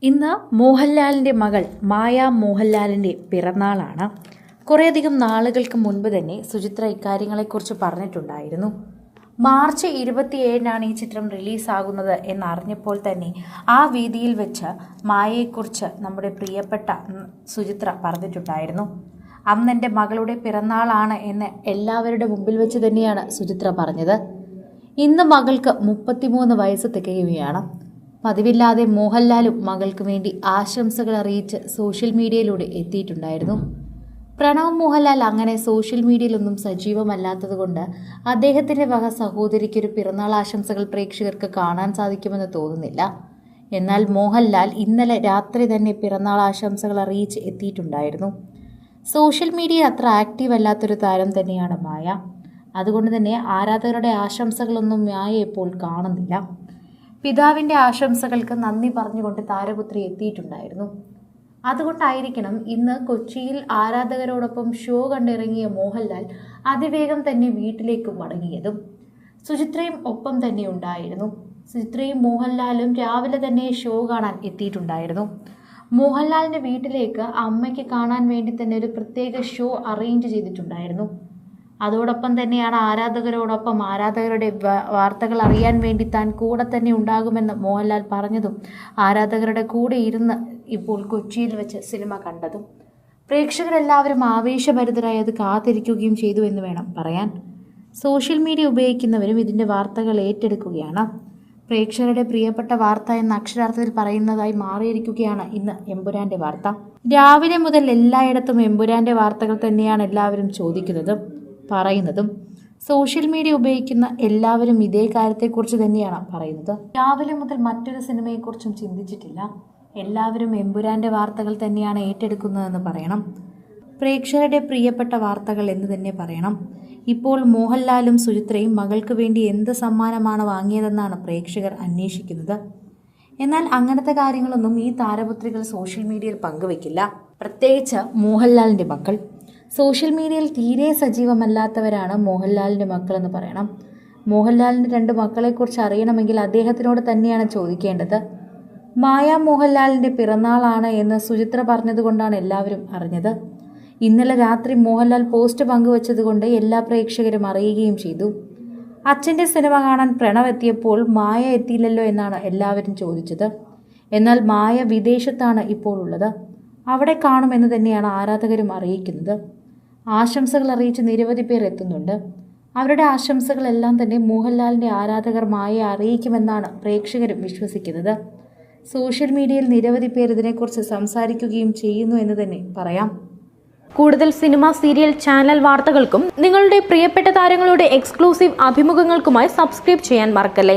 ഇന്ന് മോഹൻലാലിൻ്റെ മകൾ മായ മോഹൻലാലിൻ്റെ പിറന്നാളാണ്. കുറേയധികം നാളുകൾക്ക് മുൻപ് തന്നെ സുചിത്ര ഇക്കാര്യങ്ങളെക്കുറിച്ച് പറഞ്ഞിട്ടുണ്ടായിരുന്നു. മാർച്ച് 27-നാണ് ഈ ചിത്രം റിലീസാകുന്നത് എന്നറിഞ്ഞപ്പോൾ തന്നെ ആ വേദിയിൽ വെച്ച് മായയെക്കുറിച്ച് നമ്മുടെ പ്രിയപ്പെട്ട സുചിത്ര പറഞ്ഞിട്ടുണ്ടായിരുന്നു. അന്ന് എൻ്റെ മകളുടെ പിറന്നാളാണ് എന്ന് എല്ലാവരുടെ മുമ്പിൽ വെച്ച് തന്നെയാണ് സുചിത്ര പറഞ്ഞത്. ഇന്ന് മകൾക്ക് 33 വയസ്സ് തികയുകയാണ്. പതിവില്ലാതെ മോഹൻലാലും മകൾക്ക് വേണ്ടി ആശംസകൾ അറിയിച്ച് സോഷ്യൽ മീഡിയയിലൂടെ എത്തിയിട്ടുണ്ടായിരുന്നു. പ്രണവ് മോഹൻലാൽ അങ്ങനെ സോഷ്യൽ മീഡിയയിലൊന്നും സജീവമല്ലാത്തതുകൊണ്ട് അദ്ദേഹത്തിൻ്റെ വക സഹോദരിക്കൊരു പിറന്നാൾ ആശംസകൾ പ്രേക്ഷകർക്ക് കാണാൻ സാധിക്കുമെന്ന് തോന്നുന്നില്ല. എന്നാൽ മോഹൻലാൽ ഇന്നലെ രാത്രി തന്നെ പിറന്നാൾ ആശംസകൾ അറിയിച്ച് എത്തിയിട്ടുണ്ടായിരുന്നു. സോഷ്യൽ മീഡിയയിൽ അത്ര ആക്റ്റീവ് അല്ലാത്തൊരു താരം തന്നെയാണ് മായ. അതുകൊണ്ട് തന്നെ ആരാധകരുടെ ആശംസകളൊന്നും മായ ഇപ്പോൾ കാണുന്നില്ല. പിതാവിൻ്റെ ആശംസകൾക്ക് നന്ദി പറഞ്ഞുകൊണ്ട് താരപുത്രി എത്തിയിട്ടുണ്ടായിരുന്നു. അതുകൊണ്ടായിരിക്കണം ഇന്ന് കൊച്ചിയിൽ ആരാധകരോടൊപ്പം ഷോ കണ്ടിറങ്ങിയ മോഹൻലാൽ അതിവേഗം തന്നെ വീട്ടിലേക്ക് മടങ്ങിയതും. സുചിത്രയും ഒപ്പം തന്നെ ഉണ്ടായിരുന്നു. സുചിത്രയും മോഹൻലാലും രാവിലെ തന്നെ ഷോ കാണാൻ എത്തിയിട്ടുണ്ടായിരുന്നു. മോഹൻലാലിൻ്റെ വീട്ടിലേക്ക് അമ്മയ്ക്ക് കാണാൻ വേണ്ടി തന്നെ ഒരു പ്രത്യേക ഷോ അറേഞ്ച് ചെയ്തിട്ടുണ്ടായിരുന്നു. അതോടൊപ്പം തന്നെയാണ് ആരാധകരോടൊപ്പം ആരാധകരുടെ വാർത്തകൾ അറിയാൻ വേണ്ടി താൻ കൂടെ തന്നെ ഉണ്ടാകുമെന്ന് മോഹൻലാൽ പറഞ്ഞതും ആരാധകരുടെ കൂടെ ഇരുന്ന് ഇപ്പോൾ കൊച്ചിയിൽ വെച്ച് സിനിമ കണ്ടതും. പ്രേക്ഷകരെല്ലാവരും ആവേശഭരിതരായി അത് കാത്തിരിക്കുകയും ചെയ്തു എന്ന് വേണം പറയാൻ. സോഷ്യൽ മീഡിയ ഉപയോഗിക്കുന്നവരും ഇതിൻ്റെ വാർത്തകൾ ഏറ്റെടുക്കുകയാണ്. പ്രേക്ഷകരുടെ പ്രിയപ്പെട്ട വാർത്ത എന്ന അക്ഷരാർത്ഥത്തിൽ പറയുന്നതായി മാറിയിരിക്കുകയാണ് ഇന്ന് എമ്പുരാൻ്റെ വാർത്ത. രാവിലെ മുതൽ എല്ലായിടത്തും എമ്പുരാൻ്റെ വാർത്തകൾ തന്നെയാണ് എല്ലാവരും ചോദിക്കുന്നതും പറയുന്നതും. സോഷ്യൽ മീഡിയ ഉപയോഗിക്കുന്ന എല്ലാവരും ഇതേ കാര്യത്തെക്കുറിച്ച് തന്നെയാണ് പറയുന്നത്. രാവിലെ മുതൽ മറ്റൊരു സിനിമയെക്കുറിച്ചും ചിന്തിച്ചിട്ടില്ല. എല്ലാവരും എമ്പുരാൻ്റെ വാർത്തകൾ തന്നെയാണ് ഏറ്റെടുക്കുന്നതെന്ന് പറയണം. പ്രേക്ഷകരുടെ പ്രിയപ്പെട്ട വാർത്തകൾ എന്ന് തന്നെ പറയണം. ഇപ്പോൾ മോഹൻലാലും സുചിത്രയും മകൾക്ക് വേണ്ടി എന്ത് സമ്മാനമാണ് വാങ്ങിയതെന്നാണ് പ്രേക്ഷകർ അന്വേഷിക്കുന്നത്. എന്നാൽ അങ്ങനത്തെ കാര്യങ്ങളൊന്നും ഈ താരപുത്രികൾ സോഷ്യൽ മീഡിയയിൽ പങ്കുവെക്കില്ല. പ്രത്യേകിച്ച് മോഹൻലാലിൻ്റെ മക്കൾ. സോഷ്യൽ മീഡിയയിൽ തീരെ സജീവമല്ലാത്തവരാണ് മോഹൻലാലിൻ്റെ മക്കളെന്ന് പറയണം. മോഹൻലാലിൻ്റെ 2 മക്കളെക്കുറിച്ച് അറിയണമെങ്കിൽ അദ്ദേഹത്തിനോട് തന്നെയാണ് ചോദിക്കേണ്ടത്. മായ മോഹൻലാലിൻ്റെ പിറന്നാളാണ് എന്ന് സുചിത്ര പറഞ്ഞതുകൊണ്ടാണ് എല്ലാവരും അറിഞ്ഞത്. ഇന്നലെ രാത്രി മോഹൻലാൽ പോസ്റ്റ് പങ്കുവച്ചതുകൊണ്ട് എല്ലാ പ്രേക്ഷകരും അറിയുകയും ചെയ്തു. അച്ഛൻ്റെ സിനിമ കാണാൻ പ്രണവ് എത്തിയപ്പോൾ മായ എത്തിയില്ലല്ലോ എന്നാണ് എല്ലാവരും ചോദിച്ചത്. എന്നാൽ മായ വിദേശത്താണ് ഇപ്പോൾ ഉള്ളത്. അവിടെ കാണുമെന്ന് തന്നെയാണ് ആരാധകരും അറിയിക്കുന്നത്. ആശംസകൾ അറിയിച്ച് നിരവധി പേർ എത്തുന്നുണ്ട്. അവരുടെ ആശംസകളെല്ലാം തന്നെ മോഹൻലാലിൻ്റെ ആരാധകർ മായയെ അറിയിക്കുമെന്നാണ് പ്രേക്ഷകരും വിശ്വസിക്കുന്നത്. സോഷ്യൽ മീഡിയയിൽ നിരവധി പേർ ഇതിനെക്കുറിച്ച് സംസാരിക്കുകയും ചെയ്യുന്നു എന്ന് തന്നെ പറയാം. കൂടുതൽ സിനിമ, സീരിയൽ, ചാനൽ വാർത്തകൾക്കും നിങ്ങളുടെ പ്രിയപ്പെട്ട താരങ്ങളുടെ എക്സ്ക്ലൂസീവ് അഭിമുഖങ്ങൾക്കുമായി സബ്സ്ക്രൈബ് ചെയ്യാൻ മറക്കല്ലേ.